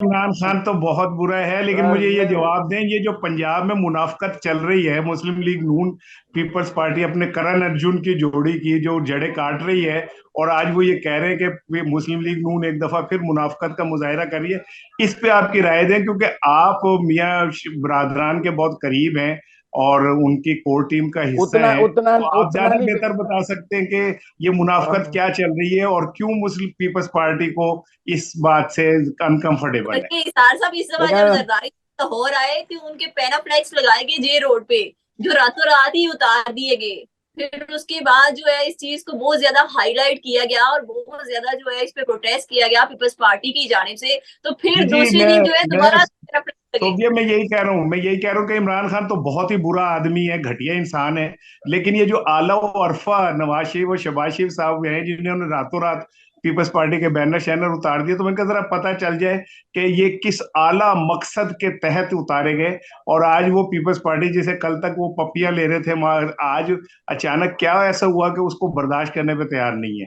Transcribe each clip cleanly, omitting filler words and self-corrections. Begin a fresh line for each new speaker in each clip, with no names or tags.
इमरान खान तो बहुत बुरा है, लेकिन मुझे ये
मैं
जवाब दें, ये जो पंजाब में मुनाफकत चल रही है, मुस्लिम लीग नून पीपल्स पार्टी अपने करण अर्जुन की जोड़ी की जो जड़ें काट रही है, और आज वो ये कह रहे हैं कि मुस्लिम लीग नून एक दफा फिर मुनाफकत का मुजाहरा कर रही है। इस पे आपकी राय दें, क्योंकि आप मियां बरदरान के बहुत करीब हैं और उनकी कोर टीम का हिस्सा
उतना
है,
उतना
तो आप
उतना
ज्यादा
नहीं
बेहतर बता सकते हैं कि ये मुनाफकत क्या चल रही है और क्यों मुस्लिम पीपल्स पार्टी को इस बात से अनकंफर्टेबल है।
देखिए
इसार साहब, इस समय जब
देखा।
जरदारी तो हो रहा है कि उनके पैनाफ्लेक्स लगाए गए जे रोड पे, जो रातों रात ही उतार दिए गए। फिर उसके बाद जो है इस चीज को बहुत ज्यादा हाईलाइट किया गया और बहुत ज्यादा जो है इस पे प्रोटेस्ट किया गया पीपल्स पार्टी की जानिब से। तो
जी
फिर
जी,
दूसरे दिन जो है
मैं
दोबारा पैनाफ्लेक्स
तो
लगे।
ये मैं यही कह रहा हूँ, मैं यही कह रहा हूँ कि इमरान खान तो बहुत ही बुरा आदमी है, घटिया इंसान है। लेकिन ये जो आला व अरफा नवाज शरीफ और शहबाज शरीफ साहब हैं, जिन्होंने रातों रात पीपल्स पार्टी के बैनर शैनर उतार दिए, तो इनका जरा पता चल जाए कि ये किस आला मकसद के तहत उतारे गए। और आज वो पीपल्स पार्टी जिसे कल तक वो पप्पियां ले रहे थे, आज अचानक क्या ऐसा हुआ कि उसको बर्दाश्त करने पे तैयार नहीं है।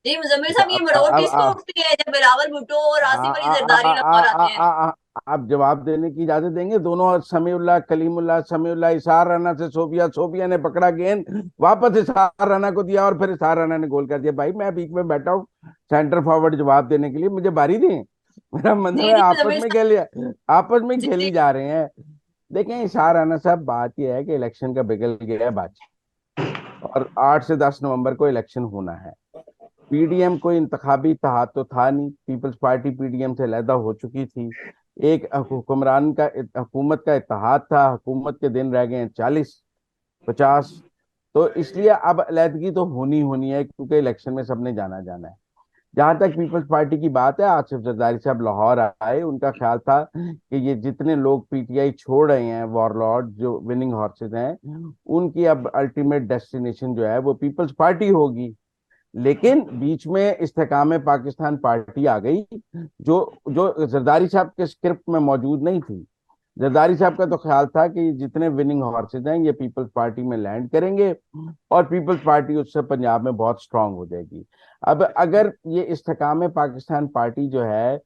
जी मुजम्मिल
देखा,
साहब, ये मरोड़ किसको
अब
उठती है जब बिलावल भुट्टो और आसिफ अली जरदारी लाहौर आते हैं?
आप जवाब देने की इजाजत देंगे? दोनों समीउल्लाह कलीमुल्लाह, समीउल्लाह इसार राना से सोफिया, सोफिया ने पकड़ा गेंद वापस इसार राना को दिया और फिर इसार राना ने गोल कर दिया। भाई मैं बीच में बैठा हूँ सेंटर फॉरवर्ड जवाब देने के लिए, मुझे बारी दें। मेरा मतलब
जी
है
जी
आपस
मुजम्मिल
में
साहब।
खेल, आपस में
जी
खेली
जी।
जा रहे हैं। देखें इसार राना साहब, बात यह है कि इलेक्शन का बिगल गया है बात, और 8 से 10 नवंबर को इलेक्शन होना है। पीडीएम कोई इंतखाबी इत्तेहाद तो था नहीं, पीपल्स पार्टी पीडीएम से अलहदा हो चुकी थी। एक हुक्मरान का हुकूमत का इत्तेहाद था, हुकूमत के दिन रह गए हैं 40 50। तो इसलिए अब अलहदगी तो होनी होनी है, क्योंकि इलेक्शन में सबने जाना जाना है। जहां तक पीपल्स पार्टी की बात है, आसिफ जरदारी साहब लाहौर आए, उनका ख्याल था कि ये जितने लोग पीटीआई छोड़ रहे हैं, वॉरलॉर्ड जो विनिंग हॉर्सेस हैं, उनकी अब अल्टीमेट डेस्टिनेशन जो है वो पीपल्स पार्टी होगी। लेकिन बीच में इस्तेकाम पाकिस्तान पार्टी आ गई, जो जो जरदारी साहब के स्क्रिप्ट में मौजूद नहीं थी। जरदारी साहब का तो ख्याल था कि जितने विनिंग हॉर्सेज हैं ये पीपल्स पार्टी में लैंड करेंगे और पीपल्स पार्टी उससे पंजाब में बहुत स्ट्रांग हो जाएगी। अब अगर ये इस्तेकाम पाकिस्तान पार्टी जो है,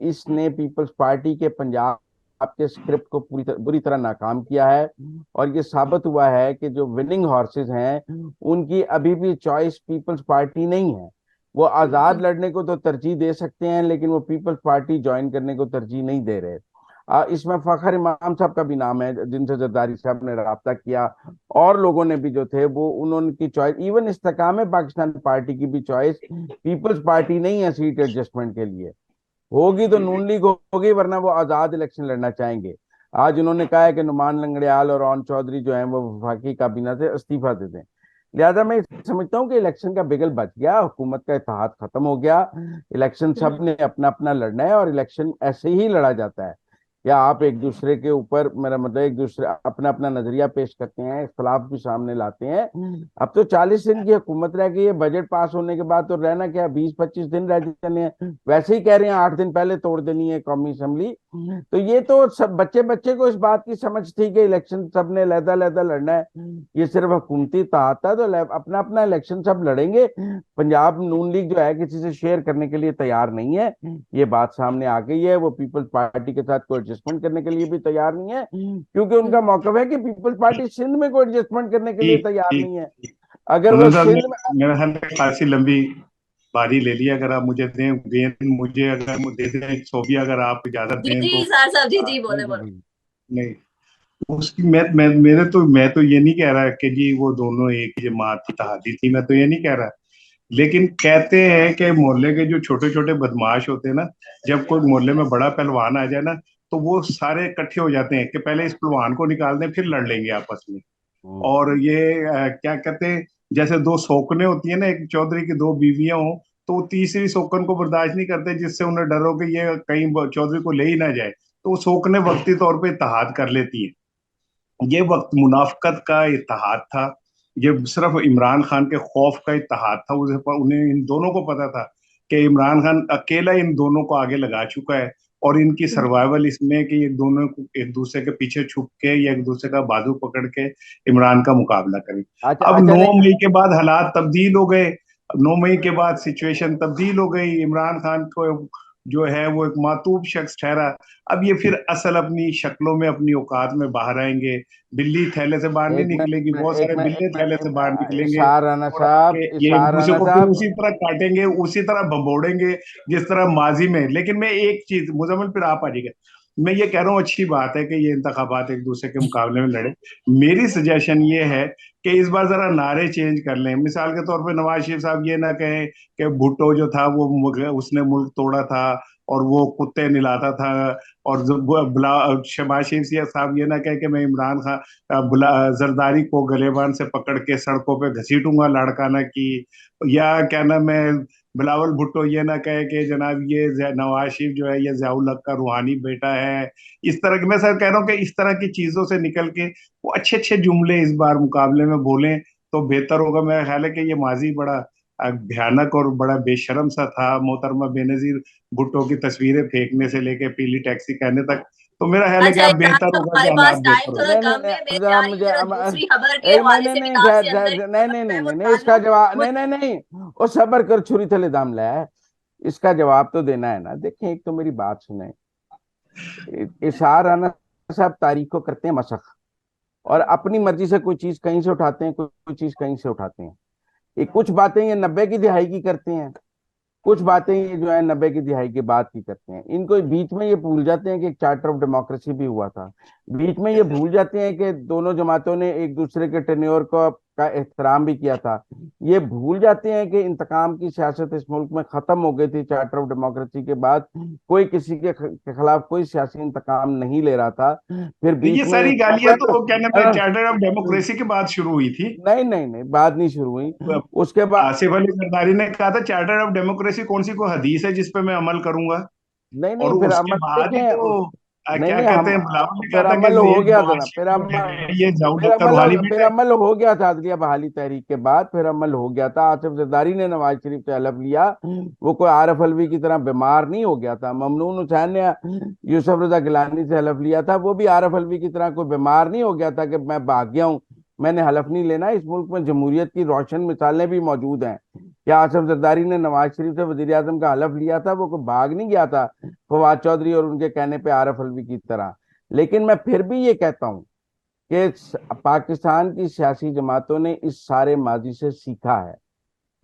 इसने पीपल्स पार्टी के पंजाब के स्क्रिप्ट को बुरी तरह नाकाम किया है, और ये साबित हुआ है कि जो विनिंग हॉर्सेस हैं उनकी अभी भी चॉइस पीपल्स पार्टी नहीं है। वो आजाद लड़ने को तो तरजीह दे सकते हैं, लेकिन वो पीपल्स पार्टी ज्वाइन करने को तरजीह नहीं दे रहे। इसमें फखर इमाम साहब का भी नाम है, जिनसे जरदारी साहब ने रब्ता किया, और लोगों ने भी जो थे वो उन्होंने की चॉइस, इवन इस्तेकाम पाकिस्तान पार्टी की भी चॉइस पीपल्स पार्टी नहीं है सीट एडजस्टमेंट के लिए। होगी तो नून लीग होगी, वरना वो आजाद इलेक्शन लड़ना चाहेंगे। आज उन्होंने कहा है कि नुमान लंगड़ियाल और ओन चौधरी जो है वो वफाकी काबीना से इस्तीफा दे दें। लिहाजा मैं समझता हूँ कि इलेक्शन का बिगल बच गया, हुकूमत का इत्तेहाद खत्म हो गया। इलेक्शन सब ने अपना अपना लड़ना है, और इलेक्शन ऐसे ही लड़ा जाता है। या आप एक दूसरे के ऊपर, मेरा मतलब एक दूसरे अपना अपना नजरिया पेश करते हैं, इख्तलाफ भी सामने लाते हैं। अब तो 40 दिन की हुकूमत रह गई है, बजट पास होने के बाद तो रहना क्या, 20 25 दिन रह जाने हैं। वैसे ही कह रहे हैं 8 दिन पहले तोड़ देनी है कौमी असम्बली। तो ये तो सब बच्चे बच्चे को इस बात की समझ थी कि इलेक्शन सब ने लहदा लहदा लड़ना है। ये सिर्फ हुकूमती इत्तेहाद था, तो अपना अपना इलेक्शन सब लड़ेंगे। पंजाब नून लीग जो है किसी से शेयर करने के लिए तैयार नहीं है, ये बात सामने आ गई है। वो पीपल्स पार्टी के साथ कोई एडजस्टमेंट करने के लिए भी तैयार नहीं है, क्योंकि उनका मौकव है कि पीपल्स पार्टी सिंध में कोई एडजस्टमेंट करने के लिए
ठीक
तैयार
ठीक।
नहीं है। अगर वो
मोहम्मद साहब ने
सिंध में,
मेरा ख्याल है खासी लंबी बारी ले ली। अगर आप मुझे दें गेंद, मुझे अगर दे दें सोफिया, अगर आप इजाजत
जी
दें
जी
तो।
इसार साहब, जी
हाँ,
जी,
जी
बोले
जी
बोले।
जी,
नहीं, उसकी मैं तो ये नहीं कह रहा कि जी वो दोनों एक ही जमात की तहादी थी, मैं तो ये नहीं कह रहा। लेकिन कहते हैं कि मोहल्ले के जो छोटे छोटे बदमाश होते हैं ना, जब कोई मोहल्ले में बड़ा पहलवान आ जाए ना, तो वो सारे इकट्ठे हो जाते हैं कि पहले इस पहलवान को निकाल दें, फिर लड़ लेंगे आपस में।
हम्म,
और ये क्या कहते हैं, जैसे दो सोकने होती है ना, एक चौधरी की दो बीवियां हो, तो वो तीसरी सोकन को बर्दाश्त नहीं करते, जिससे उन्हें डर हो कि ये कहीं चौधरी को ले ही ना जाए, तो वो सोकने वक्ती तौर पे इत्तेहाद कर लेती है। ये वक्त मुनाफकत का इत्तेहाद था। ये सिर्फ इमरान खान के खौफ का इत्तेहाद था। उन्हें इन दोनों को पता था कि इमरान खान अकेला इन दोनों को आगे लगा चुका है, और इनकी सर्वाइवल इसमें कि ये दोनों को एक दूसरे के पीछे छुप के या एक दूसरे का बाजू पकड़ के इमरान का मुकाबला करें।
अच्छा
अब
अच्छा
9
नहीं,
मई के बाद हालात तब्दील हो गए। 9 मई के बाद सिचुएशन तब्दील हो गई। इमरान खान को जो है वो एक मातूब शख्स ठहरा। अब ये फिर असल अपनी शक्लों में, अपनी औकात में बाहर आएंगे। बिल्ली थैले से बाहर नहीं
एक
निकलेगी,
मिनट
बहुत
एक
सारे
मिनट
बिल्ले
एक
थैले
मिनट
से
एक
बाहर
मिनट,
निकलेंगे
इशार राना
और
साहब,
आके ये एक
इशार
दूसरे
राना
को फिर
साहब।
उसी तरह काटेंगे, उसी तरह भंबोड़ेंगे जिस तरह माजी में। लेकिन मैं एक चीज, मुजम्मिल फिर आप आ जाइएगा, मैं ये कह रहा हूँ अच्छी बात है कि ये इंतखाबात एक दूसरे के मुकाबले में लड़े। मेरी सजेशन ये है कि इस बार जरा नारे चेंज कर लें। मिसाल के तौर पे नवाज शरीफ साहब ये ना कहें कि भुट्टो जो था वो उसने मुल्क तोड़ा था और वो कुत्ते निलाता था, और शहबाज शरीफ साहब ये ना कहे कि मैं इमरान खान जरदारी को गलेबान से पकड़ के सड़कों पे घसीटूंगा लाड़काना की। या क्या नाम है, बिलावल भुट्टो ये ना कहे कि जनाब ये नवाज शरीफ जो है ये जियाउल हक का रूहानी बेटा है। इस तरह के, मैं सर कह रहा हूँ कि इस तरह की चीजों से निकल के वो अच्छे अच्छे जुमले इस बार मुकाबले में बोलें तो बेहतर होगा। मेरा ख्याल है कि ये माजी बड़ा भयानक और बड़ा बेशर्म सा था। मोहतरमा बेनजीर भुट्टो की तस्वीरें फेंकने से लेके पीली टैक्सी कहने तक। तो मेरा ख्याल है कि
अच्छा
अब
इमरान
बेहतर
साहब,
होगा कि
हमारे
हालात
पास टाइम
बेहतर हो
थोड़ा
नहीं नहीं
कम
नहीं,
है, मैं
जरा
चाह रही हूँ
मुझे
जरा दूसरी खबर के
एक
हवाले
नहीं
से
नहीं
भी काफी
खैर
अंदर
नहीं नहीं नहीं
वो
नहीं नहीं, इसका
ताल्लुक
जवाब
वो
नहीं नहीं नहीं, वो सबर कर, छुरी थले दाम ले है। इसका जवाब तो देना है ना। देखें, एक तो मेरी बात सुने। इशार राना साहब तारीख को करते हैं मशक, और अपनी मर्जी से कोई चीज कहीं से उठाते हैं, कोई चीज कहीं से उठाते हैं। ये कुछ बातें ये 90 की दिहाई की करते हैं, कुछ बातें ये जो है 90 की दिहाई के बाद की करते हैं। इनको बीच में ये भूल जाते हैं कि एक चार्टर ऑफ डेमोक्रेसी भी हुआ था। बीच में ये भूल जाते हैं कि दोनों जमातों ने एक दूसरे के टेन्योर को का एहतराम भी किया था। ये भूल जाते हैं कि इंतकाम की सियासत इस मुल्क में खत्म हो गई थी चार्टर ऑफ डेमोक्रेसी के बाद। कोई किसी के खिलाफ कोई सियासी इंतकाम नहीं ले रहा था। फिर
तो ये
बीच में
सारी गालियां तो क्या नाम है चार्टर ऑफ
नहीं
डेमोक्रेसी के बाद शुरू हुई थी।
नहीं नहीं, बात नहीं शुरू हुई। उसके बाद
आसिफ अली जरदारी ने कहा था चार्टर ऑफ डेमोक्रेसी कौन सी कोई हदीस है जिस पे मैं अमल करूंगा।
नहीं नहीं,
और
फिर
उसके
अमल
बाद ही
देखें।
तो
नहीं
क्या
नहीं,
कहते
हम
हैं, बिलावल ने कहा
फिर
था कि
अमल हो
ये
गया था
नवाज
ना,
शरीफ जो है ये जऊल
फिर
हक का
अमल
रूहानी बेटा है।
हो गया था अदलिया बहाली तहरीक के बाद। फिर अमल हो गया था, आसिफ जरदारी ने नवाज शरीफ से हलफ लिया। वो कोई आरफ अलवी की तरह बीमार नहीं हो गया था। ममनून हुसैन ने यूसुफ रजा गिलानी से हलफ लिया था, वो भी आरफ अलवी की तरह कोई बीमार नहीं हो गया था कि मैं भाग गया हूँ, मैंने हलफ नहीं लेना। इस मुल्क में जमहूरियत की रोशन मिसालें भी मौजूद हैं। क्या आसिफ जरदारी ने नवाज शरीफ से वजीर आजम का हलफ लिया था? वो कोई भाग नहीं गया था फवाद चौधरी और उनके कहने पे आरफ अलवी की तरह। लेकिन मैं फिर भी ये कहता हूं कि पाकिस्तान की सियासी जमातों ने इस सारे माजी से सीखा है,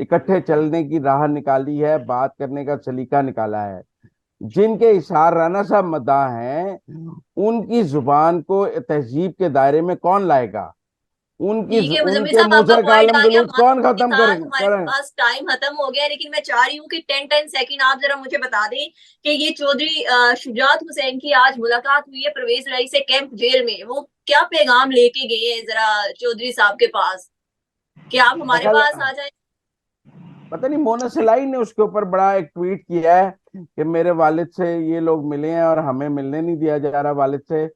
इकट्ठे चलने की राह निकाली है, बात करने का सलीका निकाला है। जिनके इशार राना साहब मद्दाह हैं, उनकी जुबान को तहजीब के दायरे में कौन लाएगा?
ठीक है मुजम्मिल
उनके
साहब,
मुंह
आपका
से
पॉइंट
कालम
आ गया।
गलूच कौन
माफी के
खत्म
साथ
करेगा
हमारे
करें?
पास टाइम खत्म हो गया है, लेकिन मैं चाह रही हूँ कि 10 सेकंड आप जरा मुझे बता दें कि ये चौधरी शुजात हुसैन की आज मुलाकात हुई है परवेज लाई से कैंप जेल में, वो क्या पैगाम लेके गए हैं जरा चौधरी साहब के पास, कि आप हमारे
दखल
पास आ जाए।
पता नहीं, मोना सलाई ने उसके ऊपर बड़ा एक ट्वीट किया है कि मेरे वालिद से ये लोग मिले हैं और हमें मिलने नहीं दिया जा रहा वालिद से।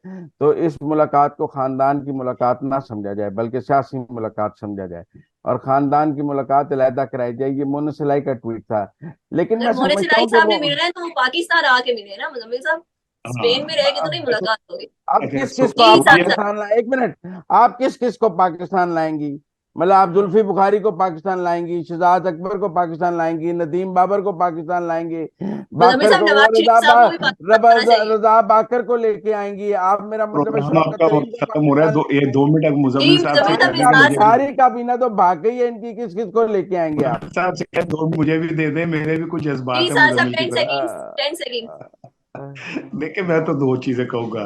तो इस मुलाकात को खानदान की मुलाकात ना समझा जाए, बल्कि सियासी मुलाकात समझा जाए, और खानदान की मुलाकात अलहदा कराई जाए। ये मोना सलाई का ट्वीट था। लेकिन मैं
अगर मोने
समझता
सिलाई
हूँ कि
साहब
वो
भी मिल रहे हैं तो वो पाकिस्तान आके मिले ना मुजम्मिल साहब, स्पेन में रह के तो नहीं
हाँ
मुलाकात होगी।
अब
अच्छा
किस किस को
जी
आप
साहब साहब।
पाकिस्तान लाए? एक मिनट, आप किस किस को पाकिस्तान लाएंगी? मतलब आप जुल्फी बुखारी को पाकिस्तान लाएंगी, शहजाद अकबर को पाकिस्तान लाएंगी, नदीम बाबर को पाकिस्तान लाएंगी,
मुजम्मिल
बाकर
साहब
को, वो
नवाज शरीफ साहब को भी पाकिस्तान आना चाहिए।
रजा बाकर को लेके आएंगी आप? मेरा मतलब है
प्रोग्राम
शौकत
आपका
तरीन
वक्त
को
खत्म हो रहा है,
पाकिस्तान
ये
लेके
2 मिनट अब
जी
मुजम्मिल साहब से
मुजम्मिल साहब
कह
इस
दें कि
बात
मुझे भी,
सारी काबीना तो भाग गई है इनकी, किस किस को लेके आएंगे आप?
मुजम्मिल साहब से कह दो मुझे भी दे दें, मेरे भी कुछ
जी
जज्बात है
साहब साहब
मुजम्मिल की
10 सेकेंड,
तरह।
10 सेकेंड।
देखिए मैं तो दो चीजें कहूंगा।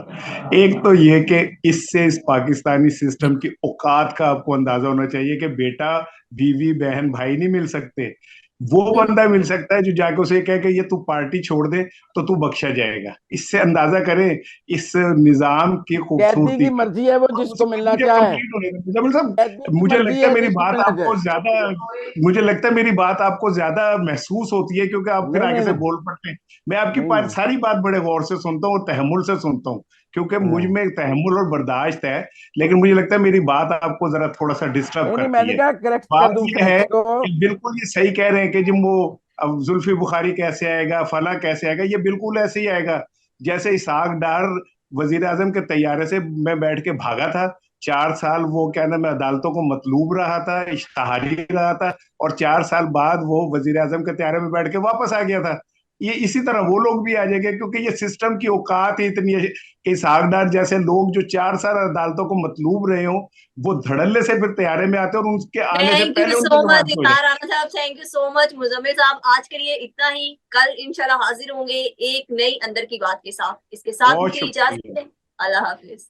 एक तो ये कि इससे इस पाकिस्तानी सिस्टम की औकात का आपको अंदाजा होना चाहिए कि बेटा बीवी बहन भाई नहीं मिल सकते। वो बंदा मिल सकता है जो जाके उसे कहे कि ये तू पार्टी छोड़ दे तो तू बख्शा जाएगा। इससे अंदाजा करें इस निजाम की
कैदी
खूबसूरती
की
का।
मर्जी है वो
अब
जिसको मिलना
मुझे
चाहे।
कंप्लीट होने दो मुजम्मिल साहब।
कैदी की
मुझे
मर्जी
लगता है
है
मेरी
जिसको
बात
मिलना
आपको
चाहे।
ज्यादा, मुझे लगता है मेरी बात आपको ज्यादा महसूस होती है क्योंकि आप फिर
नहीं नहीं
आगे से
नहीं
बोल पड़ते हैं। मैं आपकी
नहीं नहीं।
सारी बात बड़े गौर से सुनता हूँ और तहमुल से सुनता हूँ, क्योंकि मुझ
हाँ।
में तहमुल और बर्दाश्त है। लेकिन मुझे लगता है मेरी बात आपको जरा थोड़ा सा डिस्टर्ब
नहीं नहीं,
करती
मैंने
है।
कहा करेक्ट कर
बात
दूं
यह है
फैक्ट्स को।
कि बिल्कुल ये सही कह रहे हैं कि जब वो अब जुल्फी बुखारी कैसे आएगा, फला कैसे आएगा, ये बिल्कुल ऐसे ही आएगा जैसे इसाक डार वजीर आजम के तैयारे से मैं बैठ के भागा था। 4 साल वो क्या नाम है अदालतों को मतलूब रहा था, इश्तहारी रहा था, और 4 साल बाद वो वजीर आजम के तैयारे में बैठ के वापस आ गया था। ये इसी तरह वो लोग भी आ जाएंगे, क्योंकि ये सिस्टम की औकात ही इतनी है कि सागदार जैसे लोग जो 4 साल अदालतों को मतलूब रहे हो, वो धड़ल्ले से फिर तैयारे में आते हैं और उनके आने से
थैंक
पहले
यू
उनकी
सो मच
जमानत हो जाए।
इतार राणा साहब, thank you so much Muzammil साहब। आज के लिए इतना ही, कल इंशाल्लाह हाजिर होंगे एक नई अंदर की बात के साथ। इसके साथ
बहुत
मुझे
शुक्रिया।
इजाजत दें, अल्लाह हाफिज।